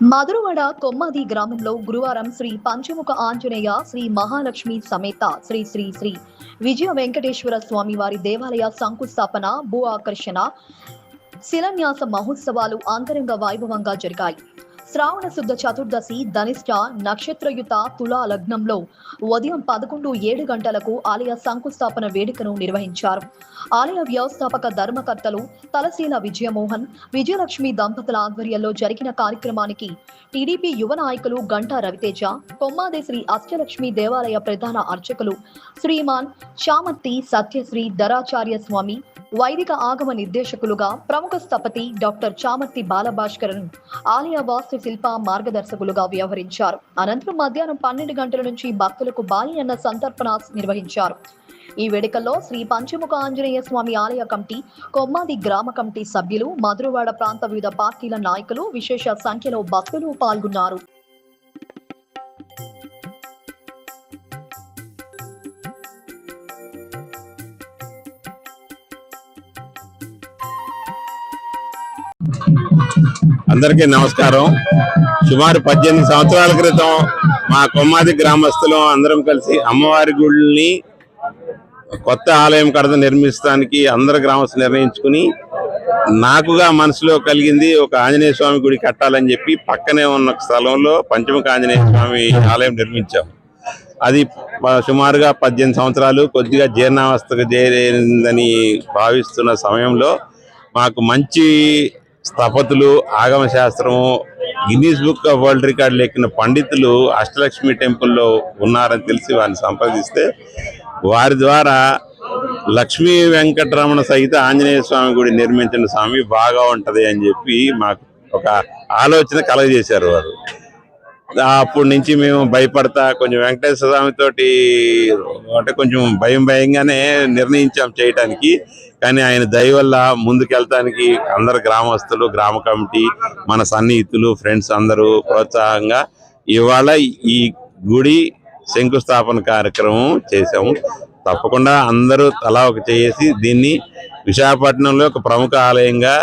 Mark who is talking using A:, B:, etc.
A: మధురవాడ కొమ్మాది గ్రామంలో గురువారం శ్రీ పంచముఖ ఆంజనేయ శ్రీ మహాలక్ష్మి సమేత శ్రీ శ్రీ శ్రీ విజయ వెంకటేశ్వర స్వామి వారి దేవాలయ శంకుస్థాపన భూ ఆకర్షణ శిలాన్యాస మహోత్సవాలు అంగరంగ వైభవంగా జరిగాయి. శ్రావణ శుద్ధ చతుర్దశి ధనిష్ట నక్షత్రయుత తులా లగ్నంలో ఉదయం 11:07 గంటలకు ఆలయ శంకుస్థాపన వేడుకను నిర్వహించారు. ఆలయ వ్యవస్థాపక ధర్మకర్తలు తలశీల విజయమోహన్, విజయలక్ష్మి దంపతుల ఆధ్వర్యంలో జరిగిన కార్యక్రమానికి టీడీపీ యువ నాయకులు గంటా రవితేజ, కొమ్మాది శ్రీ అష్టలక్ష్మి దేవాలయ ప్రధాన అర్చకులు శ్రీమాన్ చామర్తి సత్యశ్రీ ధరాచార్య స్వామి, వైదిక ఆగమ నిర్దేశకులుగా ప్రముఖ స్థపతి డాక్టర్ చామర్తి బాలభాస్కరన్ ఆలయ వాస్తు శిల్ప మార్గదర్శకులుగా వ్యవహరించారు. అనంతరం మధ్యాహ్నం 12 గంటల నుంచి భక్తులకు బాలి అన్న సంతర్పణ నిర్వహించారు. ఈ వేడుకల్లో శ్రీ పంచముఖ ఆంజనేయ స్వామి ఆలయ కమిటీ, కొమ్మాది గ్రామ కమిటీ సభ్యులు, మధురవాడ ప్రాంత వివిధ పార్టీల నాయకులు విశేష సంఖ్యలో భక్తులు పాల్గొన్నారు.
B: అందరికీ నమస్కారం. సుమారు 18 సంవత్సరాల క్రితం మా కొమ్మాది గ్రామస్తులు అందరం కలిసి అమ్మవారి గుడిని కొత్త ఆలయం కడత నిర్మిస్తానికి అందరు గ్రామస్తులు నిర్ణయించుకుని, నాకుగా మనసులో కలిగింది ఒక ఆంజనేయ స్వామి గుడి కట్టాలని చెప్పి పక్కనే ఉన్న స్థలంలో పంచముఖ ఆంజనేయ స్వామి ఆలయం నిర్మించాం. అది సుమారుగా 18 సంవత్సరాలు కొద్దిగా జీర్ణావస్థకు చేరిందని భావిస్తున్న సమయంలో మాకు మంచి స్థపతులు, ఆగమ శాస్త్రము, గిన్నీస్ బుక్ ఆఫ్ వరల్డ్ రికార్డులు ఎక్కిన పండితులు అష్టలక్ష్మి టెంపుల్లో ఉన్నారని తెలిసి వారిని సంప్రదిస్తే వారి ద్వారా లక్ష్మీ వెంకటరమణ సహిత ఆంజనేయ స్వామి గుడి నిర్మించిన స్వామి బాగా ఉంటది అని చెప్పి మాకు ఒక ఆలోచన కలగజేశారు వారు. అప్పటి నుంచి మేము భయపడతా కొంచెం వెంకటేశ్వర స్వామి తోటి అంటే కొంచెం భయంగానే నిర్ణయించాం చేయటానికి. కానీ ఆయన దయ వల్ల ముందుకెళ్తానికి అందరు గ్రామస్తులు, గ్రామ కమిటీ, మన సన్నిహితులు, ఫ్రెండ్స్ అందరూ ప్రోత్సాహంగా ఇవాళ ఈ గుడి శంకుస్థాపన కార్యక్రమం చేశాము. తప్పకుండా అందరూ తలా ఒక చేసి దీన్ని విశాఖపట్నంలో ఒక ప్రముఖ ఆలయంగా